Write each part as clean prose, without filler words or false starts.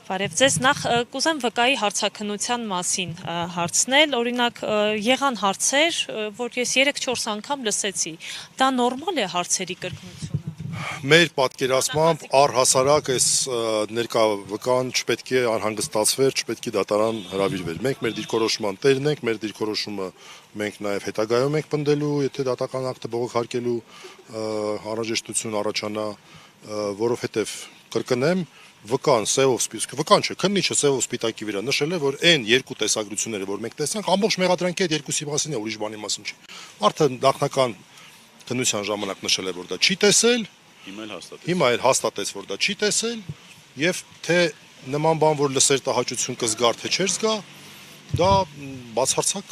Բարև ձեզ, նախ կուզեմ վկայի հարցաքննության մասին հարցնել, օրինակ եղան հարցեր, որ ես 3-4 անգամ լսեցի, դա նորմալ է հարցերի կրկնությունը։ Մեր պատկերացմամբ առհասարակ այս ներկա վկան չպետք է անհանգստացվեր, չպետք է դատարան հրավիրվեր։ Մենք մեր դիրքորոշման տերն ենք, մեր դիրքորոշումը մենք նաև հետագայում ենք պնդելու, եթե դատական ակտը բողոքարկելու անհրաժեշտություն առաջանա, որովհետև կրկնեմ, վկան սևով սպիտակ, վկան չէ, քննիչը սևով սպիտակի վրա նշել է, որ այն երկու տեսագրությունները, որ մենք տեսանք, ամբողջ մեղադրանքի այդ երկուսի մասին է, ուրիշ բանի մասին չի։ Մարդը նախնական քննության ժամանակ նշել է, որ դա չի տեսել, հիմա էլ հաստատեց, որ դա չի տեսել, եւ թե նման բան, որ լսեր տհաճություն կզգար, թե չէր զգա, դա բացարձակ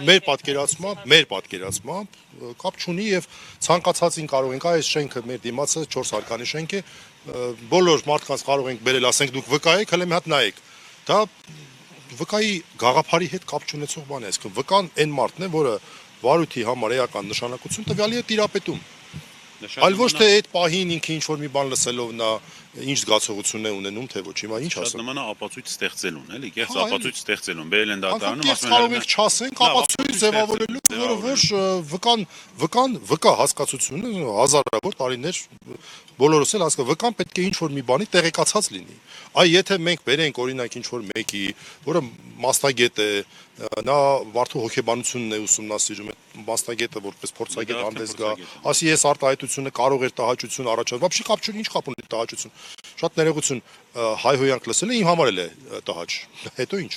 մեր պատկերացմամբ կապ չունի եւ ցանկացածին կարող ենք այս շենքը մեր դիմացը 4 հարկանի շենք է, բոլոր մարդկանց կարող ենք բերել, ասենք դուք վկա եք, հələ մի հատ նայեք։ Դա վկայի գաղափարի հետ կապ չունեցող բան է, այսինքն վկան այն մարդն է, որը վարույթի համար էական նշանակություն տվյալի է տիրապետում։ Այլ ոչ թե այդ պահին ինքը ինչ-որ մի բան լսելով նա ինչ զգացողություն է ունենում, թե ոչ, հիմա ինչ ասեմ։ Շատ նման է ապացույց ստեղծելուն, էլի, կեղծ ապացույց ստեղծելուն, բերել են դատարանում, ասում են կարող ենք չասենք, ապացույց ձևավորելու, որը ոչ վկա հասկացությունը հազարավոր տարիներ բոլորս էլ հասկանում, վկան պետք է ինչ-որ մի բանի տեղեկացած լինի։ Այ եթե մենք բերենք օրինակ ինչ-որ մեկի, որը մասնագետ է, նա մարդու հոգեբանությունն է ուսումնասիրում, այդ մասնագետը որպես փորձագետ հանդես գա, ասի ես արտահայտությունը կարող էր տհաճություն առաջացնել, բաբշի կապ չունի, ինչ կապ ունի տհաճություն։ Շատ ներողություն, հայհոյանք լսել է, իմ համար էլ է տհաճ։ Հետո ինչ։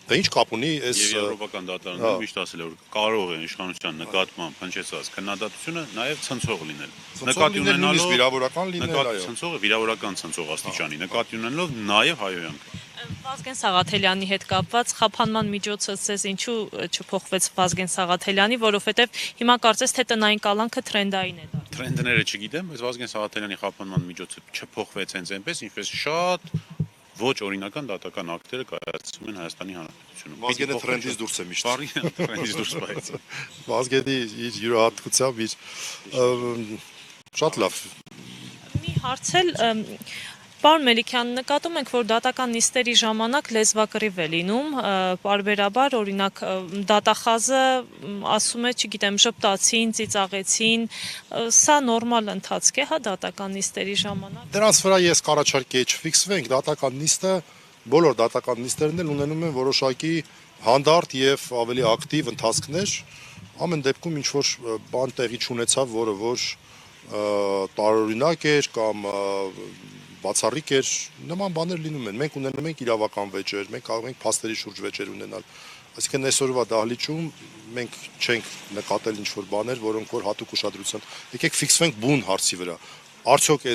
Դա ինչ կապ ունի այս եվրոպական դատարանները միշտ ասել է, որ կարող է իշխանության նկատմամբ հնչեցած քննադատությունը նաև ցնցող լինել։ Նկատի ունենալով վիրավորական լինել, այո։ Ցնցողը վիրավորական ցնցող աստիճանի, նկատի ունենալով նաև հայհոյանքը։ Վազգեն Սաղաթելյանի հետ կապված խափանման միջոցը ցես ինչու չփոխվեց Վազգեն Սաղաթելյանի, որովհետև հիմա կարծես թե տնային կալանքը թրենդային է դարձել։ Թրենդները չգիտեմ, բայց Վազգեն Սաղաթելյանի խափանման միջոցը չփոխվեց հենց այնպես, ինչպես շատ ոչ օրինական դատական ակտերը կայացվում են Հայաստանի Հանրապետությունում։ Վազգենը թրենդից դուրս է միշտ։ Բարի թրենդից դուրս բայց։ Վազգենի իր յուրահատկությամբ իր շատ լավ։ Մի հարցել Պարոն Մելիքյան, նկատում ենք, որ դատական նիստերի ժամանակ լեզվակռիվ է լինում, պարբերաբար, օրինակ դատախազը ասում է, չգիտեմ, ժպտացին, ծիծաղեցին, սա նորմալ ընթացք է, հա, դատական նիստերի ժամանակ։ Դրանց վրա ես կառաջարկեի չֆիքսվենք, դատական նիստը, բոլոր դատական նիստերն էլ ունենում են որոշակի հանդարտ եւ ավելի ակտիվ ընթացքներ, ամեն դեպքում ինչ որ բան տեղի չունեցավ, որը որ տարօրինակ էր կամ բացառիկ էր, նման բաներ լինում են։ Մենք ունենում ենք իրավական վեճեր, մենք կարող ենք փաստերի շուրջ վեճեր ունենալ։ Այսինքն այսօրվա դահլիճում մենք չենք նկատել ինչ-որ բաներ, որոնք որ հատուկ ուշադրության։ Եկեք ֆիքսվենք բուն հարցի վրա։ Արդյոք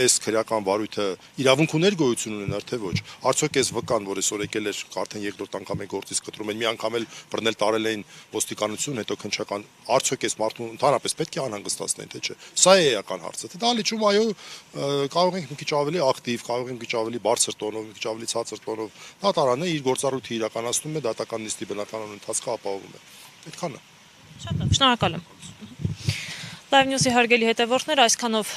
այս քրեական վարույթը իրավունք ուներ գոյություն ունենար, թե ոչ։ Արդյոք այս վկան, որ այսօր եկել էր, արդեն երկրորդ անգամ է գործից կտրում են, մի անգամ էլ բռնել տարել էին ոստիկանություն, հետո քննչական, արդյոք այս մարդուն ընդհանրապես պետք է անհանգստացնեն, թե չէ։ Սա է էական հարցը։ Դա դահլիճում այո, կարող ենք մի քիչ ավելի ակտիվ, կարող ենք մի քիչ ավելի բարձր տոնով, մի քիչ ավելի ցածր տոնով։ Դատարանը իր գործառույթը իրականացնում է, դատական նիստի բնականon ընթացքը ապահովում է։ Այդքան է։ Շատ լավ, շնորհակալ եմ։ Live News-ի հարգելի հետևորդներ, այսքանով